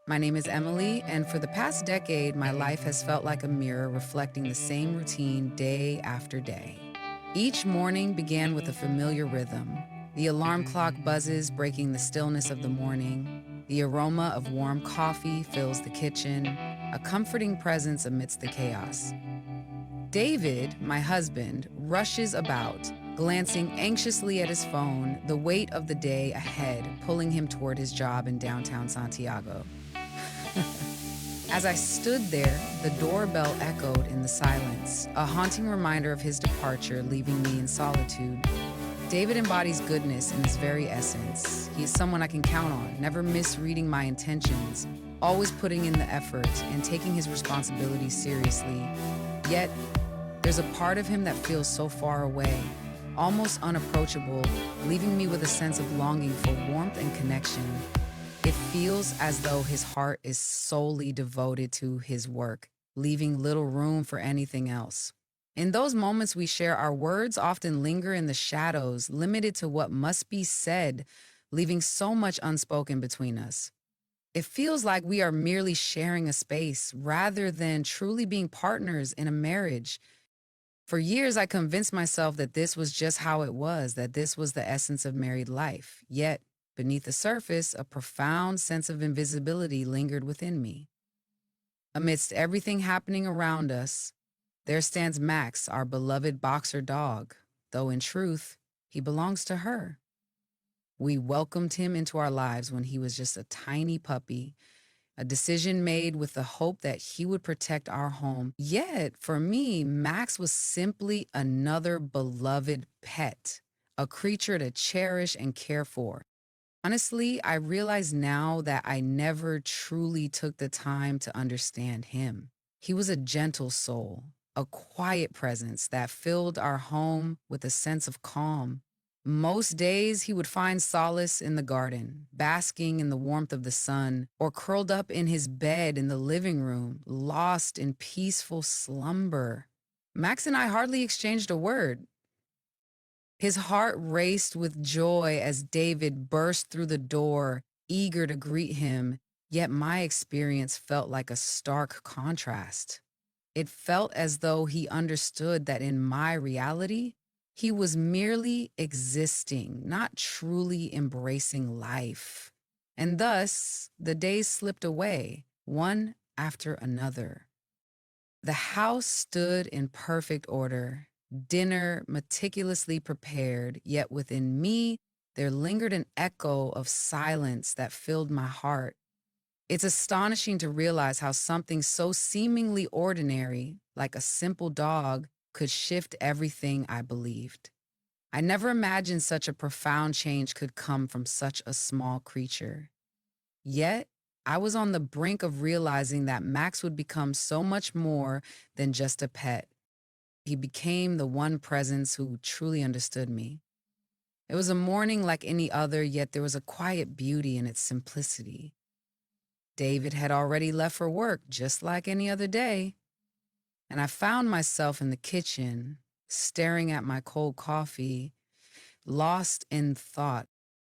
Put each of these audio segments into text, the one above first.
My name is Emily, and for the past decade, my life has felt like a mirror reflecting the same routine day after day. Each morning began with a familiar rhythm. The alarm clock buzzes, breaking the stillness of the morning. The aroma of warm coffee fills the kitchen, a comforting presence amidst the chaos. David, my husband, rushes about, glancing anxiously at his phone, the weight of the day ahead pulling him toward his job in downtown Santiago. As I stood there, the doorbell echoed in the silence, a haunting reminder of his departure, leaving me in solitude. David embodies goodness in his very essence. He is someone I can count on, never misreading my intentions, always putting in the effort and taking his responsibilities seriously. Yet, there's a part of him that feels so far away, almost unapproachable, leaving me with a sense of longing for warmth and connection. It feels as though his heart is solely devoted to his work, leaving little room for anything else. In those moments we share, our words often linger in the shadows, limited to what must be said, leaving so much unspoken between us. It feels like we are merely sharing a space rather than truly being partners in a marriage. For years, I convinced myself that this was just how it was, that this was the essence of married life. Yet, beneath the surface, a profound sense of invisibility lingered within me. Amidst everything happening around us, there stands Max, our beloved boxer dog, though in truth, he belongs to her. We welcomed him into our lives when he was just a tiny puppy, a decision made with the hope that he would protect our home. Yet, for me, Max was simply another beloved pet, a creature to cherish and care for. Honestly, I realize now that I never truly took the time to understand him. He was a gentle soul, a quiet presence that filled our home with a sense of calm. Most days, he would find solace in the garden, basking in the warmth of the sun, or curled up in his bed in the living room, lost in peaceful slumber. Max and I hardly exchanged a word. His heart raced with joy as David burst through the door, eager to greet him, yet my experience felt like a stark contrast. It felt as though he understood that in my reality, he was merely existing, not truly embracing life. And thus, the days slipped away, one after another. The house stood in perfect order, dinner meticulously prepared, yet within me there lingered an echo of silence that filled my heart. It's astonishing to realize how something so seemingly ordinary, like a simple dog, could shift everything I believed. I never imagined such a profound change could come from such a small creature. Yet, I was on the brink of realizing that Max would become so much more than just a pet. He became the one presence who truly understood me. It was a morning like any other, yet there was a quiet beauty in its simplicity. David had already left for work, just like any other day, and I found myself in the kitchen, staring at my cold coffee, lost in thought.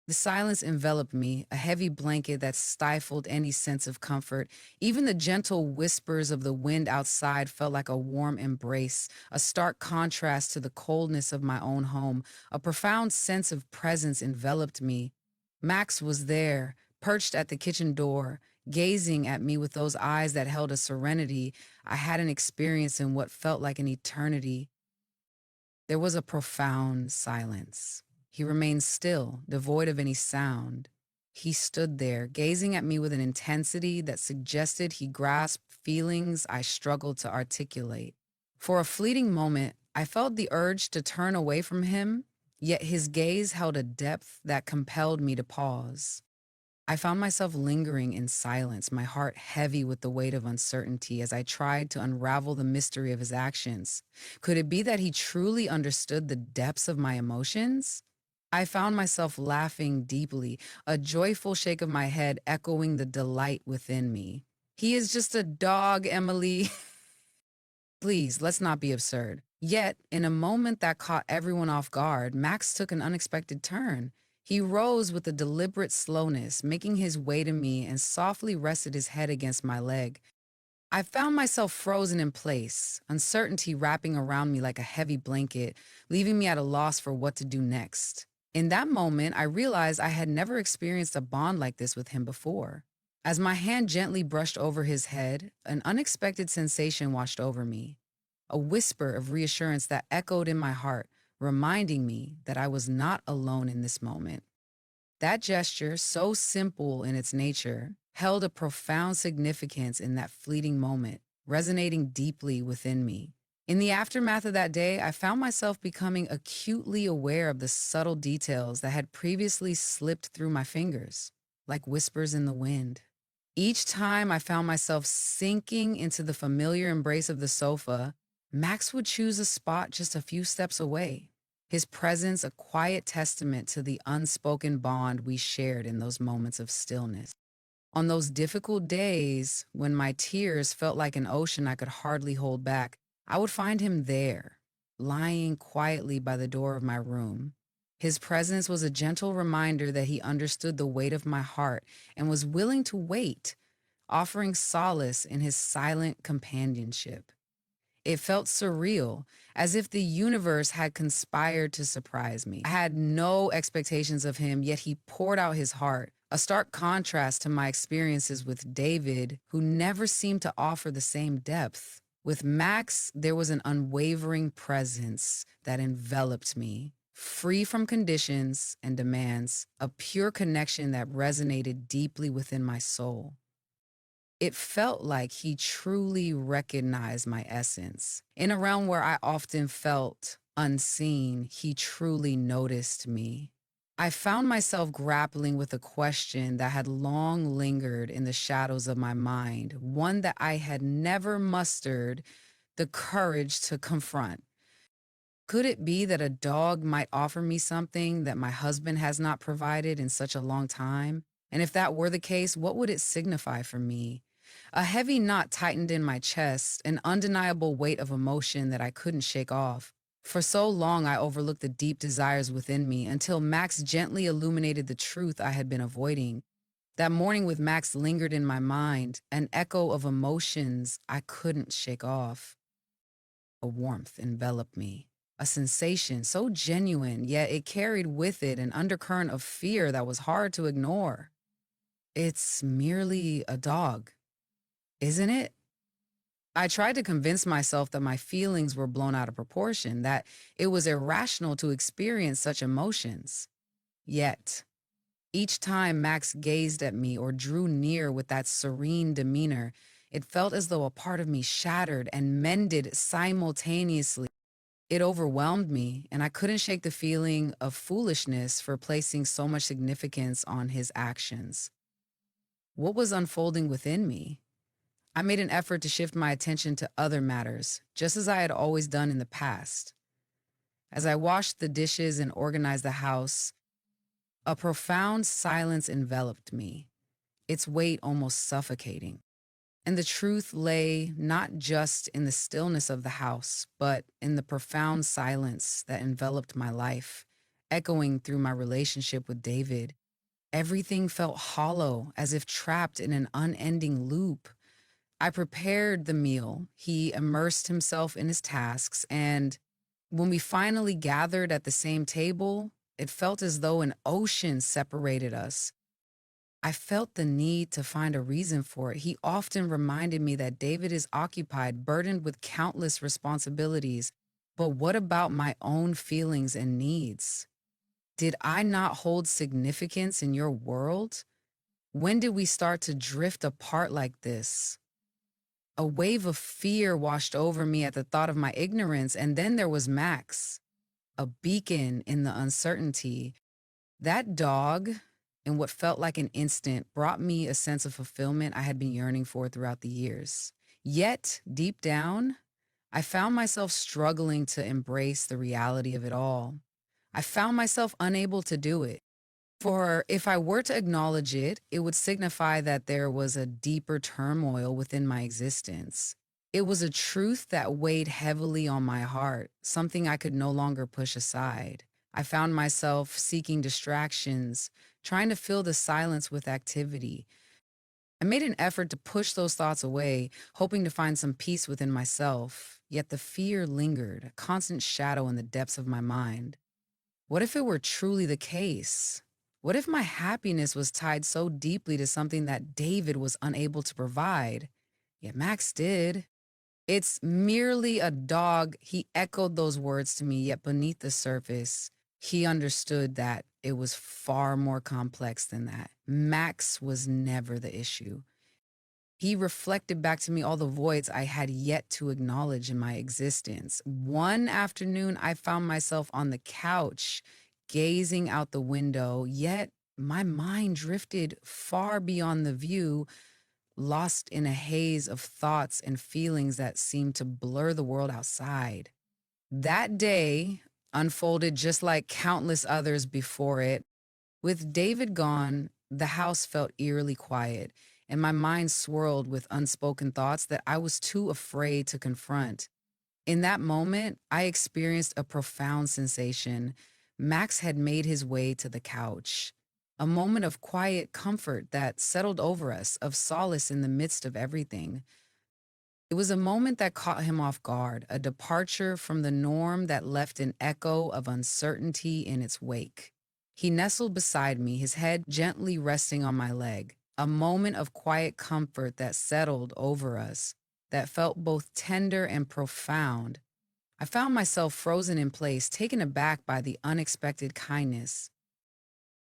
The silence enveloped me, a heavy blanket that stifled any sense of comfort. Even the gentle whispers of the wind outside felt like a warm embrace, a stark contrast to the coldness of my own home. A profound sense of presence enveloped me. Max was there, perched at the kitchen door, gazing at me with those eyes that held a serenity I hadn't experienced in what felt like an eternity. There was a profound silence. He remained still, devoid of any sound. He stood there, gazing at me with an intensity that suggested he grasped feelings I struggled to articulate. For a fleeting moment, I felt the urge to turn away from him, yet his gaze held a depth that compelled me to pause. I found myself lingering in silence, my heart heavy with the weight of uncertainty as I tried to unravel the mystery of his actions. Could it be that he truly understood the depths of my emotions? I found myself laughing deeply, a joyful shake of my head echoing the delight within me. He is just a dog, Emily. Please, let's not be absurd. Yet, in a moment that caught everyone off guard, Max took an unexpected turn. He rose with a deliberate slowness, making his way to me and softly rested his head against my leg. I found myself frozen in place, uncertainty wrapping around me like a heavy blanket, leaving me at a loss for what to do next. In that moment, I realized I had never experienced a bond like this with him before. As my hand gently brushed over his head, an unexpected sensation washed over me, a whisper of reassurance that echoed in my heart, reminding me that I was not alone in this moment. That gesture, so simple in its nature, held a profound significance in that fleeting moment, resonating deeply within me. In the aftermath of that day, I found myself becoming acutely aware of the subtle details that had previously slipped through my fingers, like whispers in the wind. Each time I found myself sinking into the familiar embrace of the sofa, Max would choose a spot just a few steps away, his presence a quiet testament to the unspoken bond we shared in those moments of stillness. On those difficult days, when my tears felt like an ocean I could hardly hold back, I would find him there, lying quietly by the door of my room. His presence was a gentle reminder that he understood the weight of my heart and was willing to wait, offering solace in his silent companionship. It felt surreal, as if the universe had conspired to surprise me. I had no expectations of him, yet he poured out his heart, a stark contrast to my experiences with David, who never seemed to offer the same depth. With Max, there was an unwavering presence that enveloped me, free from conditions and demands, a pure connection that resonated deeply within my soul. It felt like he truly recognized my essence. In a realm where I often felt unseen, he truly noticed me. I found myself grappling with a question that had long lingered in the shadows of my mind, one that I had never mustered the courage to confront. Could it be that a dog might offer me something that my husband has not provided in such a long time? And if that were the case, what would it signify for me? A heavy knot tightened in my chest, an undeniable weight of emotion that I couldn't shake off. For so long, I overlooked the deep desires within me until Max gently illuminated the truth I had been avoiding. That morning with Max lingered in my mind, an echo of emotions I couldn't shake off. A warmth enveloped me, a sensation so genuine, yet it carried with it an undercurrent of fear that was hard to ignore. It's merely a dog, isn't it? I tried to convince myself that my feelings were blown out of proportion, that it was irrational to experience such emotions. Yet, each time Max gazed at me or drew near with that serene demeanor, it felt as though a part of me shattered and mended simultaneously. It overwhelmed me, and I couldn't shake the feeling of foolishness for placing so much significance on his actions. What was unfolding within me? I made an effort to shift my attention to other matters, just as I had always done in the past. As I washed the dishes and organized the house, a profound silence enveloped me, its weight almost suffocating. And the truth lay not just in the stillness of the house, but in the profound silence that enveloped my life, echoing through my relationship with David. Everything felt hollow, as if trapped in an unending loop. I prepared the meal. He immersed himself in his tasks, and when we finally gathered at the same table, it felt as though an ocean separated us. I felt the need to find a reason for it. He often reminded me that David is occupied, burdened with countless responsibilities. But what about my own feelings and needs? Did I not hold significance in your world? When did we start to drift apart like this? A wave of fear washed over me at the thought of my ignorance, and then there was Max, a beacon in the uncertainty. That dog, in what felt like an instant, brought me a sense of fulfillment I had been yearning for throughout the years. Yet, deep down, I found myself struggling to embrace the reality of it all. I found myself unable to do it. For if I were to acknowledge it, it would signify that there was a deeper turmoil within my existence. It was a truth that weighed heavily on my heart, something I could no longer push aside. I found myself seeking distractions, trying to fill the silence with activity. I made an effort to push those thoughts away, hoping to find some peace within myself. Yet the fear lingered, a constant shadow in the depths of my mind. What if it were truly the case? What if my happiness was tied so deeply to something that David was unable to provide? Yet Max did. It's merely a dog. He echoed those words to me, yet beneath the surface, he understood that it was far more complex than that. Max was never the issue. He reflected back to me all the voids I had yet to acknowledge in my existence. One afternoon, I found myself on the couch, gazing out the window, yet my mind drifted far beyond the view, lost in a haze of thoughts and feelings that seemed to blur the world outside. That day unfolded just like countless others before it. With David gone, the house felt eerily quiet, and my mind swirled with unspoken thoughts that I was too afraid to confront. In that moment, I experienced a profound sensation. Max had made his way to the couch. A moment of quiet comfort that settled over us, of solace in the midst of everything. It was a moment that caught him off guard, a departure from the norm that left an echo of uncertainty in its wake. He nestled beside me, his head gently resting on my leg, a moment of quiet comfort that settled over us, that felt both tender and profound. I found myself frozen in place, taken aback by the unexpected kindness.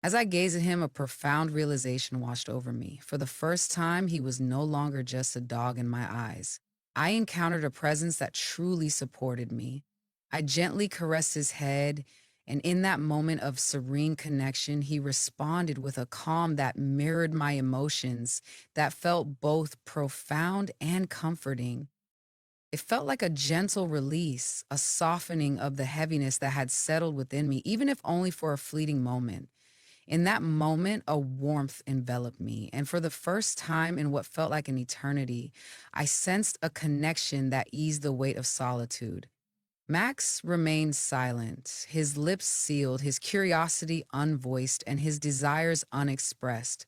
As I gazed at him, a profound realization washed over me. For the first time, he was no longer just a dog in my eyes. I encountered a presence that truly supported me. I gently caressed his head, and in that moment of serene connection, he responded with a calm that mirrored my emotions, that felt both profound and comforting. It felt like a gentle release, a softening of the heaviness that had settled within me, even if only for a fleeting moment. In that moment, a warmth enveloped me, and for the first time in what felt like an eternity, I sensed a connection that eased the weight of solitude. Max remained silent, his lips sealed, his curiosity unvoiced, and his desires unexpressed.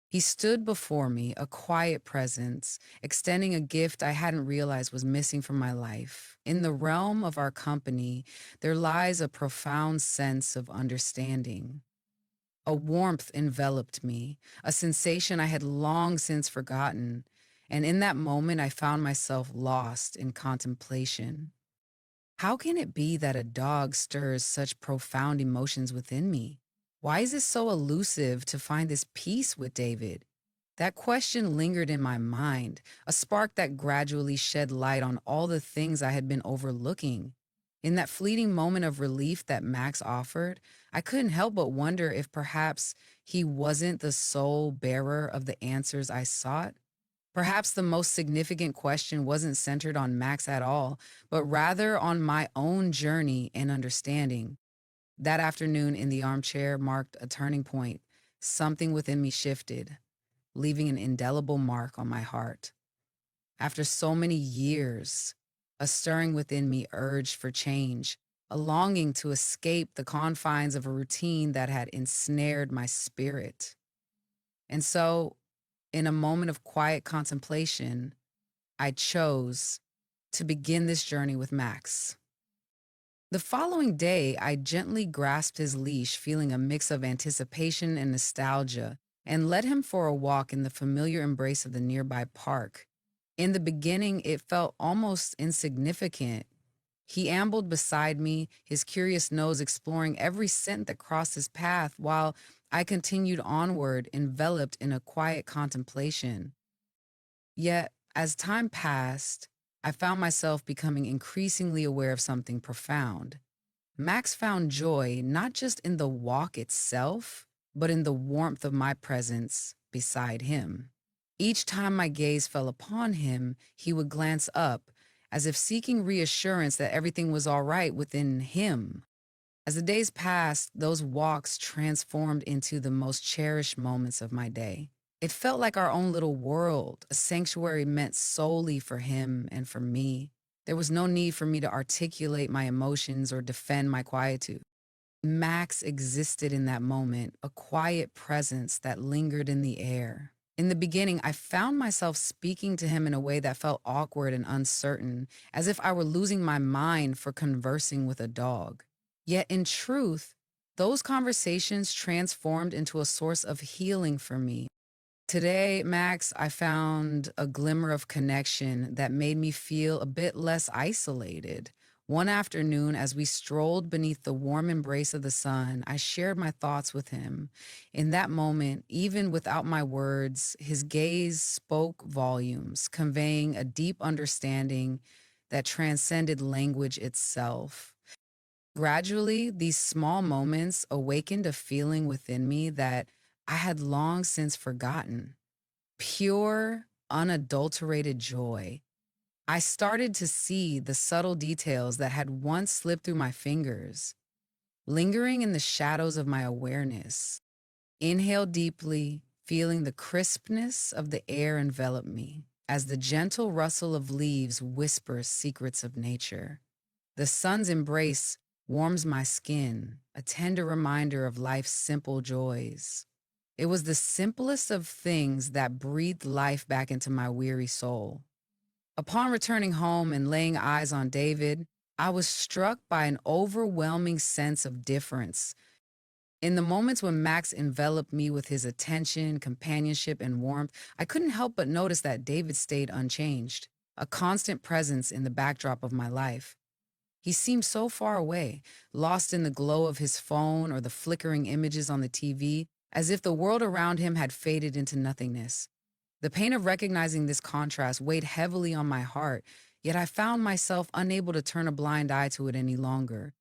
He stood before me, a quiet presence, extending a gift I hadn't realized was missing from my life. In the realm of our company, there lies a profound sense of understanding. A warmth enveloped me, a sensation I had long since forgotten, and in that moment I found myself lost in contemplation. How can it be that a dog stirs such profound emotions within me? Why is it so elusive to find this peace with David? That question lingered in my mind, a spark that gradually shed light on all the things I had been overlooking. In that fleeting moment of relief that Max offered, I couldn't help but wonder if perhaps he wasn't the sole bearer of the answers I sought. Perhaps the most significant question wasn't centered on Max at all, but rather on my own journey and understanding. That afternoon in the armchair marked a turning point. Something within me shifted, leaving an indelible mark on my heart. After so many years, a stirring within me urged for change, a longing to escape the confines of a routine that had ensnared my spirit. And so, in a moment of quiet contemplation, I chose to begin this journey with Max. The following day, I gently grasped his leash, feeling a mix of anticipation and nostalgia, and led him for a walk in the familiar embrace of the nearby park. In the beginning, it felt almost insignificant. He ambled beside me, his curious nose exploring every scent that crossed his path, while I continued onward, enveloped in a quiet contemplation. Yet, as time passed, I found myself becoming increasingly aware of something profound. Max found joy not just in the walk itself, but in the warmth of my presence beside him. Each time my gaze fell upon him, he would glance up, as if seeking reassurance that everything was all right within him. As the days passed, those walks transformed into the most cherished moments of my day. It felt like our own little world, a sanctuary meant solely for him and for me. There was no need for me to articulate my emotions or defend my quietude. Max existed in that moment, a quiet presence that lingered in the air. In the beginning, I found myself speaking to him in a way that felt awkward and uncertain, as if I were losing my mind for conversing with a dog. Yet, in truth, those conversations transformed into a source of healing for me. Today, Max, I found a glimmer of connection that made me feel a bit less isolated. One afternoon, as we strolled beneath the warm embrace of the sun, I shared my thoughts with him. In that moment, even without my words, his gaze spoke volumes, conveying a deep understanding that transcended language itself. Gradually, these small moments awakened a feeling within me that I had long since forgotten: pure, unadulterated joy. I started to see the subtle details that had once slipped through my fingers, lingering in the shadows of my awareness. Inhale deeply, feeling the crispness of the air envelop me as the gentle rustle of leaves whispers secrets of nature. The sun's embrace warms my skin, a tender reminder of life's simple joys. It was the simplest of things that breathed life back into my weary soul. Upon returning home and laying eyes on David, I was struck by an overwhelming sense of difference. In the moments when Max enveloped me with his attention, companionship, and warmth, I couldn't help but notice that David stayed unchanged, a constant presence in the backdrop of my life. He seemed so far away, lost in the glow of his phone or the flickering images on the TV, as if the world around him had faded into nothingness. The pain of recognizing this contrast weighed heavily on my heart, yet I found myself unable to turn a blind eye to it any longer.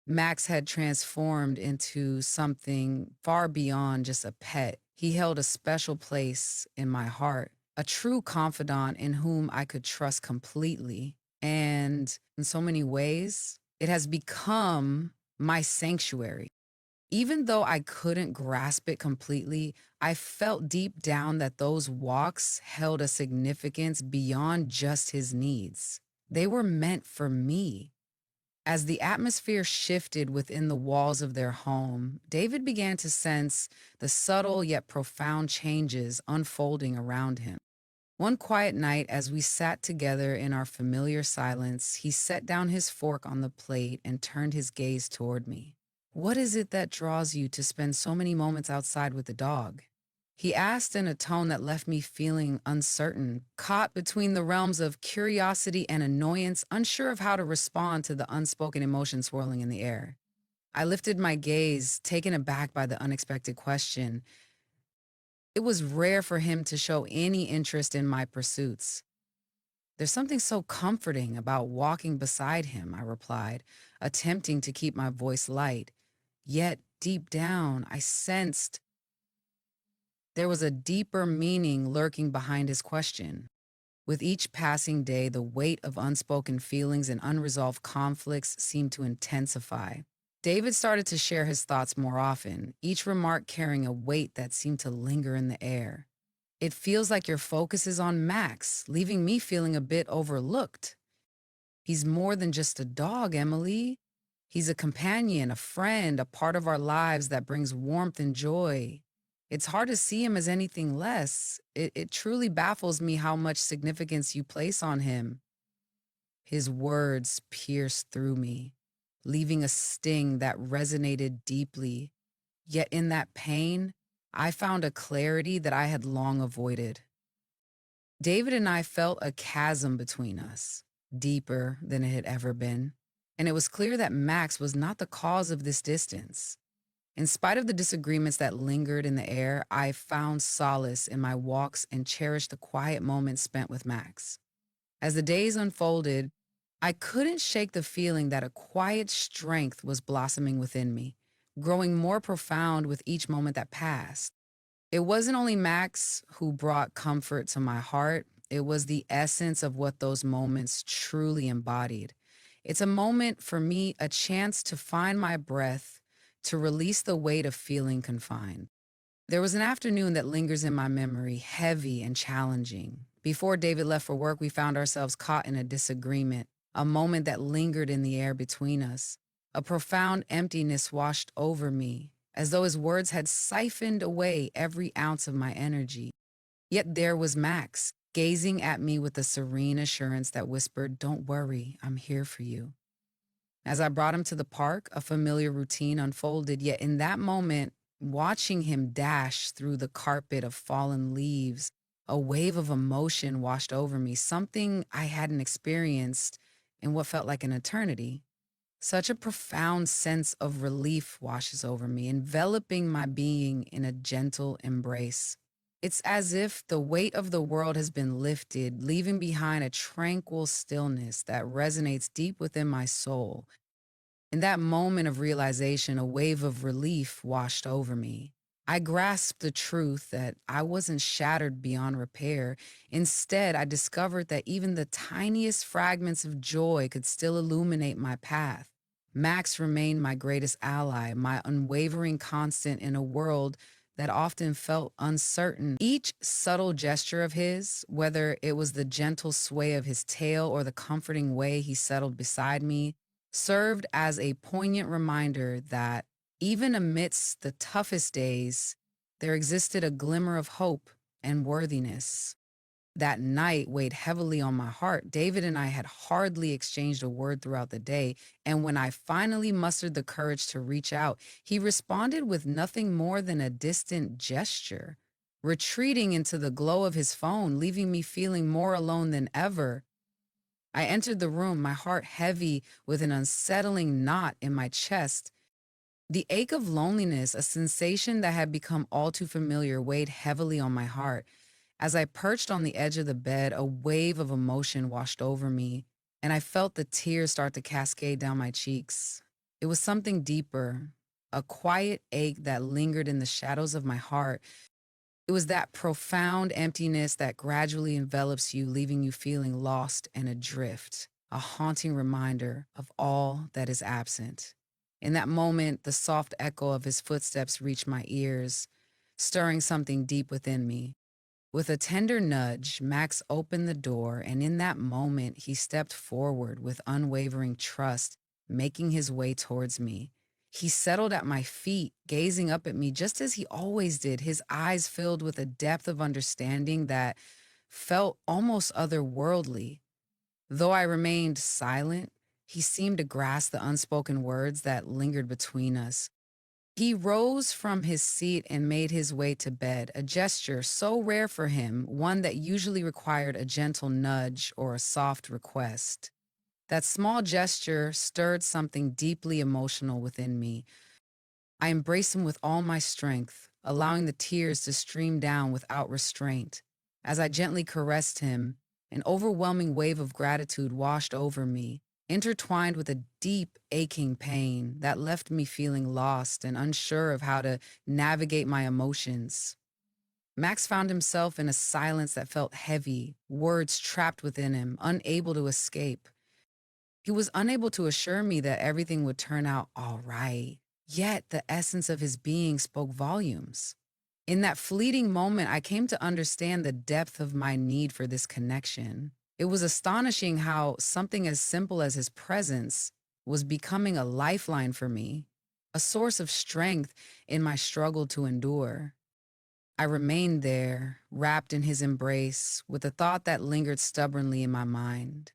Max had transformed into something far beyond just a pet. He held a special place in my heart, a true confidant in whom I could trust completely. And in so many ways, it has become my sanctuary. Even though I couldn't grasp it completely, I felt deep down that those walks held a significance beyond just his needs. They were meant for me. As the atmosphere shifted within the walls of their home, David began to sense the subtle yet profound changes unfolding around him. One quiet night, as we sat together in our familiar silence, he set down his fork on the plate and turned his gaze toward me. "What is it that draws you to spend so many moments outside with the dog?" He asked in a tone that left me feeling uncertain, caught between the realms of curiosity and annoyance, unsure of how to respond to the unspoken emotion swirling in the air. I lifted my gaze, taken aback by the unexpected question. It was rare for him to show any interest in my pursuits. "There's something so comforting about walking beside him," I replied, attempting to keep my voice light. Yet, deep down, I sensed there was a deeper meaning lurking behind his question. With each passing day, the weight of unspoken feelings and unresolved conflicts seemed to intensify. David started to share his thoughts more often, each remark carrying a weight that seemed to linger in the air. "It feels like your focus is on Max, leaving me feeling a bit overlooked. He's more than just a dog, Emily. He's a companion, a friend, a part of our lives that brings warmth and joy. It's hard to see him as anything less. It truly baffles me how much significance you place on him." His words pierced through me, leaving a sting that resonated deeply. Yet in that pain, I found a clarity that I had long avoided. David and I felt a chasm between us, deeper than it had ever been, and it was clear that Max was not the cause of this distance. In spite of the disagreements that lingered in the air, I found solace in my walks and cherished the quiet moments spent with Max. As the days unfolded, I couldn't shake the feeling that a quiet strength was blossoming within me, growing more profound with each moment that passed. It wasn't only Max who brought comfort to my heart, it was the essence of what those moments truly embodied. It's a moment for me, a chance to find my breath, to release the weight of feeling confined. There was an afternoon that lingers in my memory, heavy and challenging. Before David left for work, we found ourselves caught in a disagreement, a moment that lingered in the air between us. A profound emptiness washed over me, as though his words had siphoned away every ounce of my energy. Yet there was Max, gazing at me with a serene assurance that whispered, "Don't worry, I'm here for you." As I brought him to the park, a familiar routine unfolded, yet in that moment, watching him dash through the carpet of fallen leaves, a wave of emotion washed over me, something I hadn't experienced in what felt like an eternity. Such a profound sense of relief washes over me, enveloping my being in a gentle embrace. It's as if the weight of the world has been lifted, leaving behind a tranquil stillness that resonates deep within my soul. In that moment of realization, a wave of relief washed over me. I grasped the truth that I wasn't shattered beyond repair. Instead, I discovered that even the tiniest fragments of joy could still illuminate my path. Max remained my greatest ally, my unwavering constant in a world that often felt uncertain. Each subtle gesture of his, whether it was the gentle sway of his tail or the comforting way he settled beside me, served as a poignant reminder that even amidst the toughest days, there existed a glimmer of hope and worthiness. That night weighed heavily on my heart. David and I had hardly exchanged a word throughout the day, and when I finally mustered the courage to reach out, he responded with nothing more than a distant gesture, retreating into the glow of his phone, leaving me feeling more alone than ever. I entered the room, my heart heavy with an unsettling knot in my chest. The ache of loneliness, a sensation that had become all too familiar, weighed heavily on my heart. As I perched on the edge of the bed, a wave of emotion washed over me, and I felt the tears start to cascade down my cheeks. It was something deeper, a quiet ache that lingered in the shadows of my heart. It was that profound emptiness that gradually envelops you, leaving you feeling lost and adrift, a haunting reminder of all that is absent. In that moment, the soft echo of his footsteps reached my ears, stirring something deep within me. With a tender nudge, Max opened the door, and in that moment, he stepped forward with unwavering trust, making his way towards me. He settled at my feet, gazing up at me just as he always did, his eyes filled with a depth of understanding that felt almost otherworldly. Though I remained silent, he seemed to grasp the unspoken words that lingered between us. He rose from his seat and made his way to bed, a gesture so rare for him, one that usually required a gentle nudge or a soft request. That small gesture stirred something deeply emotional within me. I embraced him with all my strength, allowing the tears to stream down without restraint. As I gently caressed him, an overwhelming wave of gratitude washed over me, intertwined with a deep, aching pain that left me feeling lost and unsure of how to navigate my emotions. Max found himself in a silence that felt heavy, words trapped within him, unable to escape. He was unable to assure me that everything would turn out all right, yet the essence of his being spoke volumes. In that fleeting moment, I came to understand the depth of my need for this connection. It was astonishing how something as simple as his presence was becoming a lifeline for me, a source of strength in my struggle to endure. I remained there, wrapped in his embrace, with a thought that lingered stubbornly in my mind.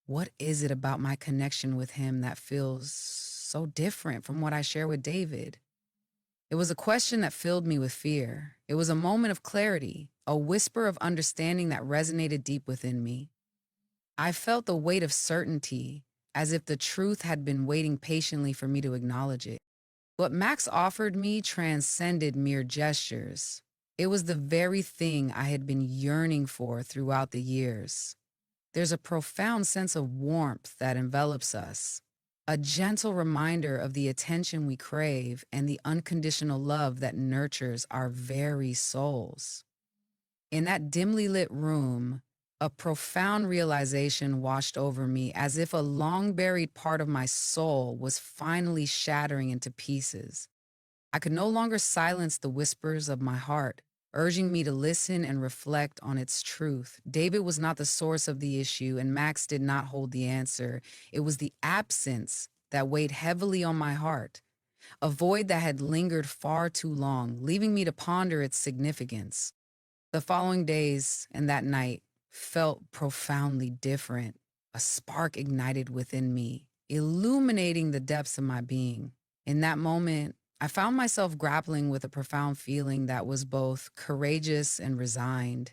What is it about my connection with him that feels so different from what I share with David? It was a question that filled me with fear. It was a moment of clarity, a whisper of understanding that resonated deep within me. I felt the weight of certainty, as if the truth had been waiting patiently for me to acknowledge it. What Max offered me transcended mere gestures. It was the very thing I had been yearning for throughout the years. There's a profound sense of warmth that envelops us, a gentle reminder of the attention we crave and the unconditional love that nurtures our very souls. In that dimly lit room, a profound realization washed over me, as if a long buried part of my soul was finally shattering into pieces. I could no longer silence the whispers of my heart, urging me to listen and reflect on its truth. David was not the source of the issue, and Max did not hold the answer. It was the absence that weighed heavily on my heart, a void that had lingered far too long, leaving me to ponder its significance. The following days and that night felt profoundly different. A spark ignited within me, illuminating the depths of my being. In that moment, I found myself grappling with a profound feeling that was both courageous and resigned.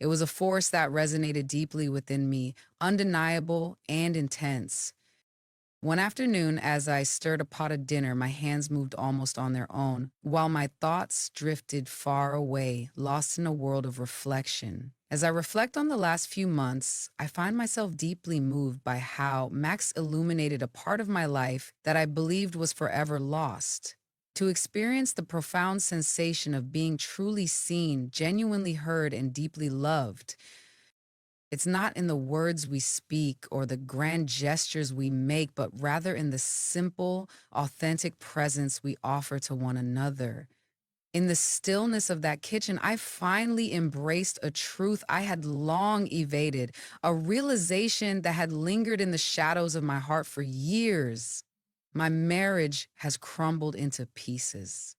It was a force that resonated deeply within me, undeniable and intense. One afternoon, as I stirred a pot of dinner, my hands moved almost on their own, while my thoughts drifted far away, lost in a world of reflection. As I reflect on the last few months, I find myself deeply moved by how Max illuminated a part of my life that I believed was forever lost. To experience the profound sensation of being truly seen, genuinely heard, and deeply loved, it's not in the words we speak or the grand gestures we make, but rather in the simple, authentic presence we offer to one another. In the stillness of that kitchen, I finally embraced a truth I had long evaded, a realization that had lingered in the shadows of my heart for years. My marriage has crumbled into pieces.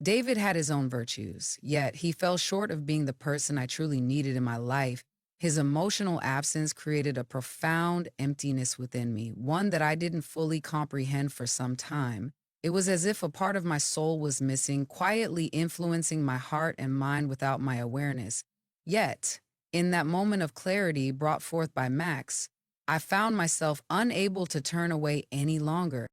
David had his own virtues, yet he fell short of being the person I truly needed in my life. His emotional absence created a profound emptiness within me, one that I didn't fully comprehend for some time. It was as if a part of my soul was missing, quietly influencing my heart and mind without my awareness. Yet, in that moment of clarity brought forth by Max, I found myself unable to turn away any longer.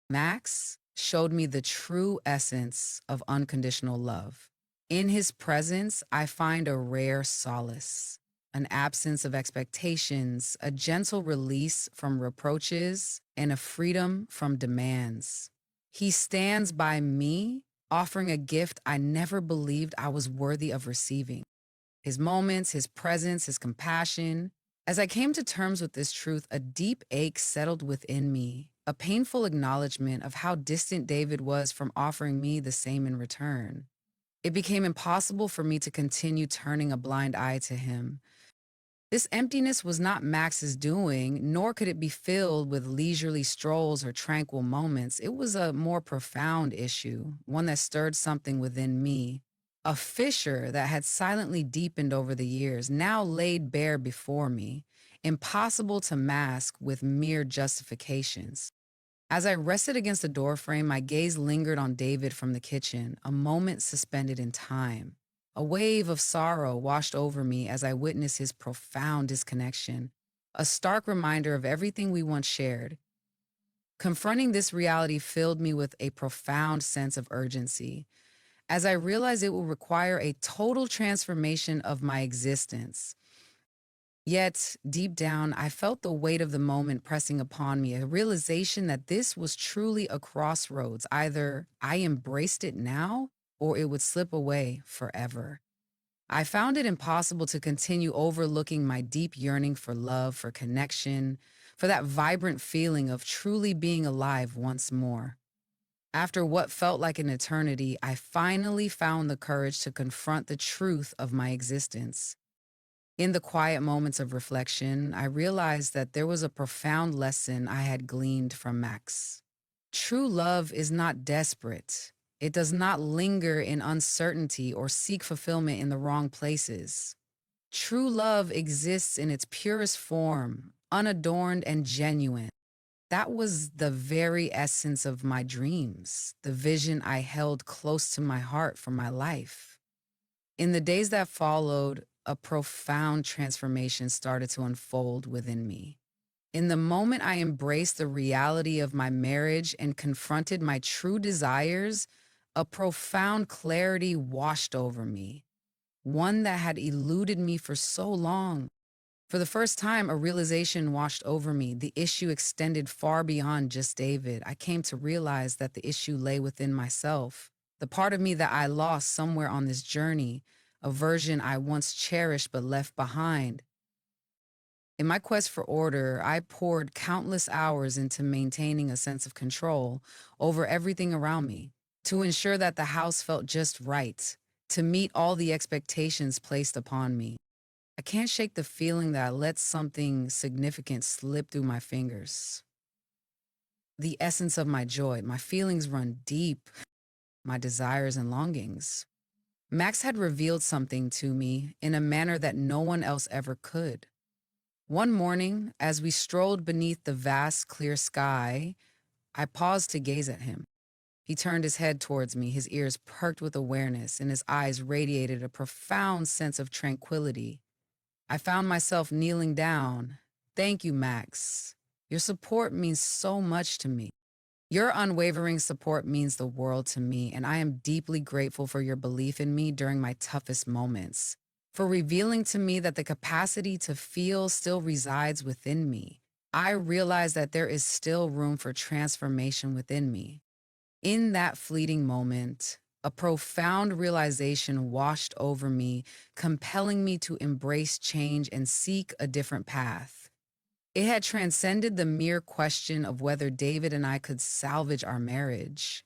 Max showed me the true essence of unconditional love. In his presence, I find a rare solace, an absence of expectations, a gentle release from reproaches, and a freedom from demands. He stands by me, offering a gift I never believed I was worthy of receiving. His moments, his presence, his compassion. As I came to terms with this truth, a deep ache settled within me, a painful acknowledgement of how distant David was from offering me the same in return. It became impossible for me to continue turning a blind eye to him. This emptiness was not Max's doing, nor could it be filled with leisurely strolls or tranquil moments. It was a more profound issue, one that stirred something within me. A fissure that had silently deepened over the years, now laid bare before me, impossible to mask with mere justifications. As I rested against the doorframe, my gaze lingered on David from the kitchen, a moment suspended in time. A wave of sorrow washed over me as I witnessed his profound disconnection, a stark reminder of everything we once shared. Confronting this reality filled me with a profound sense of urgency, as I realized it would require a total transformation of my existence. Yet, deep down, I felt the weight of the moment pressing upon me, a realization that this was truly a crossroads. Either I embraced it now, or it would slip away forever. I found it impossible to continue overlooking my deep yearning for love, for connection, for that vibrant feeling of truly being alive once more. After what felt like an eternity, I finally found the courage to confront the truth of my existence. In the quiet moments of reflection, I realized that there was a profound lesson I had gleaned from Max. True love is not desperate. It does not linger in uncertainty or seek fulfillment in the wrong places. True love exists in its purest form, unadorned and genuine. That was the very essence of my dreams, the vision I held close to my heart for my life. In the days that followed, a profound transformation started to unfold within me. In the moment I embraced the reality of my marriage and confronted my true desires, a profound clarity washed over me, one that had eluded me for so long. For the first time, a realization washed over me. The issue extended far beyond just David. I came to realize that the issue lay within myself, the part of me that I lost somewhere on this journey, a version I once cherished but left behind. In my quest for order, I poured countless hours into maintaining a sense of control over everything around me, to ensure that the house felt just right, to meet all the expectations placed upon me. I can't shake the feeling that I let something significant slip through my fingers. the essence of my joy. My feelings run deep, my desires and longings. Max had revealed something to me in a manner that no one else ever could. One morning, as we strolled beneath the vast, clear sky, I paused to gaze at him. He turned his head towards me, his ears perked with awareness, and his eyes radiated a profound sense of tranquility. I found myself kneeling down. Thank you, Max. Your support means so much to me. Your unwavering support means the world to me, and I am deeply grateful for your belief in me during my toughest moments, for revealing to me that the capacity to feel still resides within me. I realize that there is still room for transformation within me. In that fleeting moment, a profound realization washed over me, compelling me to embrace change and seek a different path. It had transcended the mere question of whether David and I could salvage our marriage.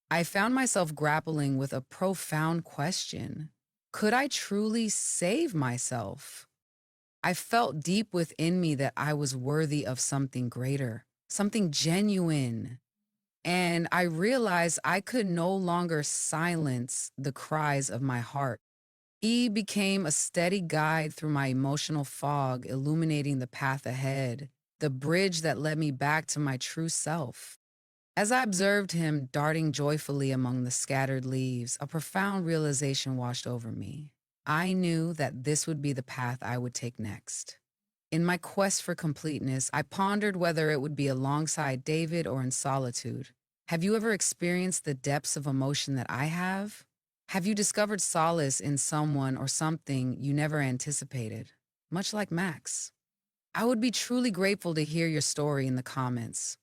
I found myself grappling with a profound question. Could I truly save myself? I felt deep within me that I was worthy of something greater, something genuine. And I realized I could no longer silence the cries of my heart. He became a steady guide through my emotional fog, illuminating the path ahead, the bridge that led me back to my true self. As I observed him darting joyfully among the scattered leaves, a profound realization washed over me. I knew that this would be the path I would take next. In my quest for completeness, I pondered whether it would be alongside David or in solitude. Have you ever experienced the depths of emotion that I have? Have you discovered solace in someone or something you never anticipated? Much like Max. I would be truly grateful to hear your story in the comments.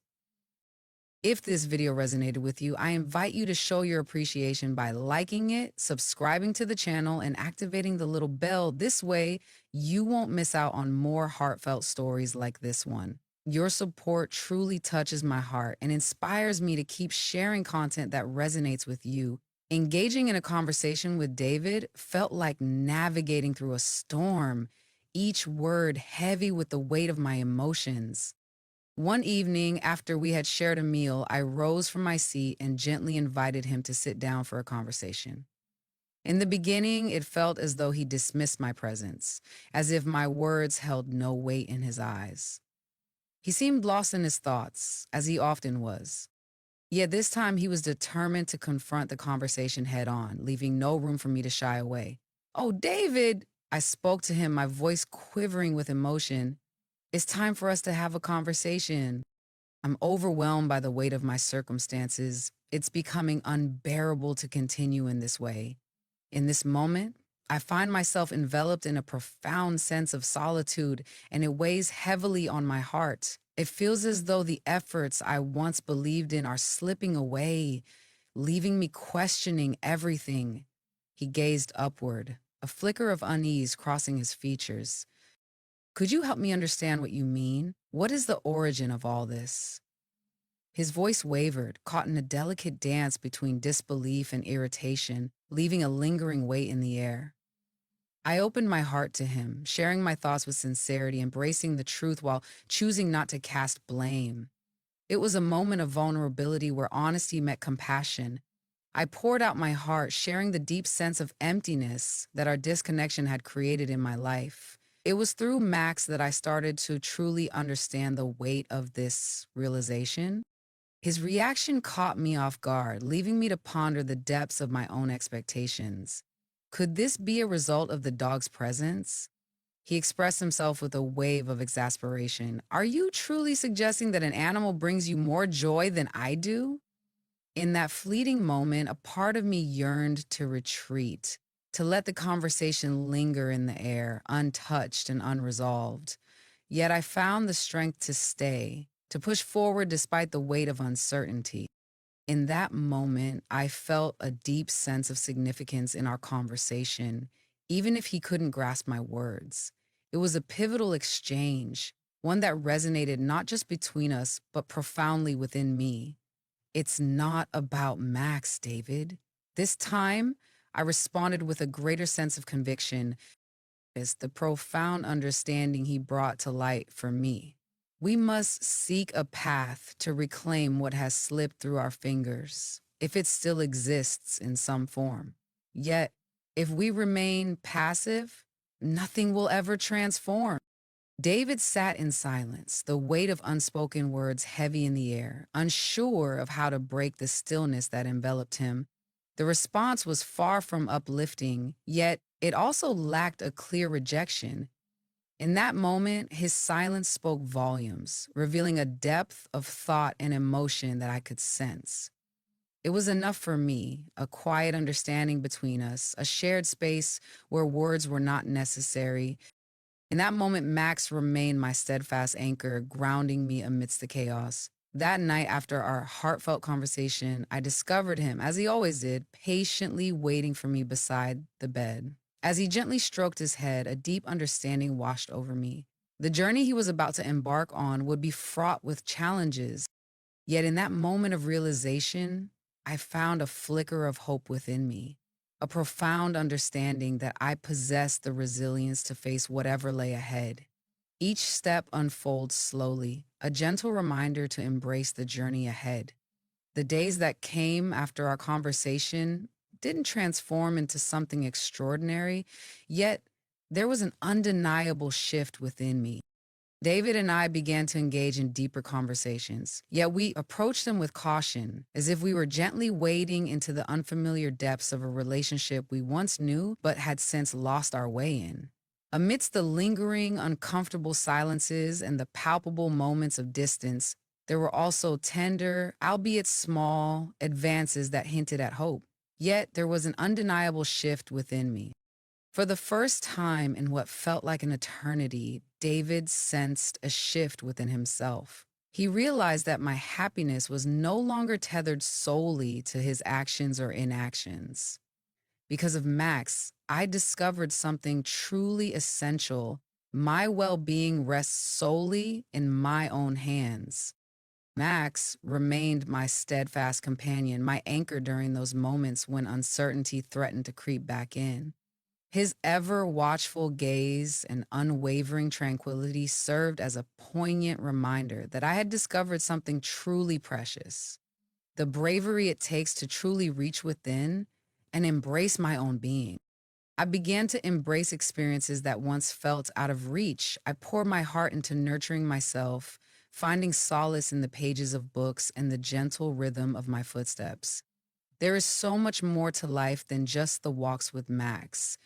If this video resonated with you, I invite you to show your appreciation by liking it, subscribing to the channel, and activating the little bell. This way, you won't miss out on more heartfelt stories like this one. Your support truly touches my heart and inspires me to keep sharing content that resonates with you. Engaging in a conversation with David felt like navigating through a storm, each word heavy with the weight of my emotions. One evening, after we had shared a meal, I rose from my seat and gently invited him to sit down for a conversation. In the beginning, it felt as though he dismissed my presence, as if my words held no weight in his eyes. He seemed lost in his thoughts, as he often was. Yet this time he was determined to confront the conversation head on, leaving no room for me to shy away. "Oh, David," I spoke to him, my voice quivering with emotion. "It's time for us to have a conversation. I'm overwhelmed by the weight of my circumstances. It's becoming unbearable to continue in this way. In this moment, I find myself enveloped in a profound sense of solitude, and it weighs heavily on my heart. It feels as though the efforts I once believed in are slipping away, leaving me questioning everything." He gazed upward, a flicker of unease crossing his features. "Could you help me understand what you mean? What is the origin of all this?" His voice wavered, caught in a delicate dance between disbelief and irritation, leaving a lingering weight in the air. I opened my heart to him, sharing my thoughts with sincerity, embracing the truth while choosing not to cast blame. It was a moment of vulnerability where honesty met compassion. I poured out my heart, sharing the deep sense of emptiness that our disconnection had created in my life. It was through Max that I started to truly understand the weight of this realization. His reaction caught me off guard, leaving me to ponder the depths of my own expectations. Could this be a result of the dog's presence? He expressed himself with a wave of exasperation. "Are you truly suggesting that an animal brings you more joy than I do?" In that fleeting moment, a part of me yearned to retreat, to let the conversation linger in the air, untouched and unresolved. Yet I found the strength to stay, to push forward despite the weight of uncertainty. In that moment, I felt a deep sense of significance in our conversation, even if he couldn't grasp my words. It was a pivotal exchange, one that resonated not just between us, but profoundly within me. "It's not about Max, David." This time, I responded with a greater sense of conviction. It's the profound understanding he brought to light for me. We must seek a path to reclaim what has slipped through our fingers, if it still exists in some form. Yet, if we remain passive, nothing will ever transform. David sat in silence, the weight of unspoken words heavy in the air, unsure of how to break the stillness that enveloped him. The response was far from uplifting, yet it also lacked a clear rejection. In that moment, his silence spoke volumes, revealing a depth of thought and emotion that I could sense. It was enough for me, a quiet understanding between us, a shared space where words were not necessary. In that moment, Max remained my steadfast anchor, grounding me amidst the chaos. That night, after our heartfelt conversation, I discovered him, as he always did, patiently waiting for me beside the bed. As he gently stroked his head, a deep understanding washed over me. The journey he was about to embark on would be fraught with challenges. Yet in that moment of realization, I found a flicker of hope within me, a profound understanding that I possessed the resilience to face whatever lay ahead. Each step unfolds slowly, a gentle reminder to embrace the journey ahead. The days that came after our conversation didn't transform into something extraordinary, yet there was an undeniable shift within me. David and I began to engage in deeper conversations, yet we approached them with caution, as if we were gently wading into the unfamiliar depths of a relationship we once knew but had since lost our way in. Amidst the lingering, uncomfortable silences and the palpable moments of distance, there were also tender, albeit small, advances that hinted at hope. Yet there was an undeniable shift within me. For the first time in what felt like an eternity, David sensed a shift within himself. He realized that my happiness was no longer tethered solely to his actions or inactions. Because of Max, I discovered something truly essential. My well being rests solely in my own hands. Max remained my steadfast companion, my anchor during those moments when uncertainty threatened to creep back in. His ever watchful gaze and unwavering tranquility served as a poignant reminder that I had discovered something truly precious: the bravery it takes to truly reach within and embrace my own being. I began to embrace experiences that once felt out of reach. I poured my heart into nurturing myself, finding solace in the pages of books and the gentle rhythm of my footsteps. There is so much more to life than just the walks with Max.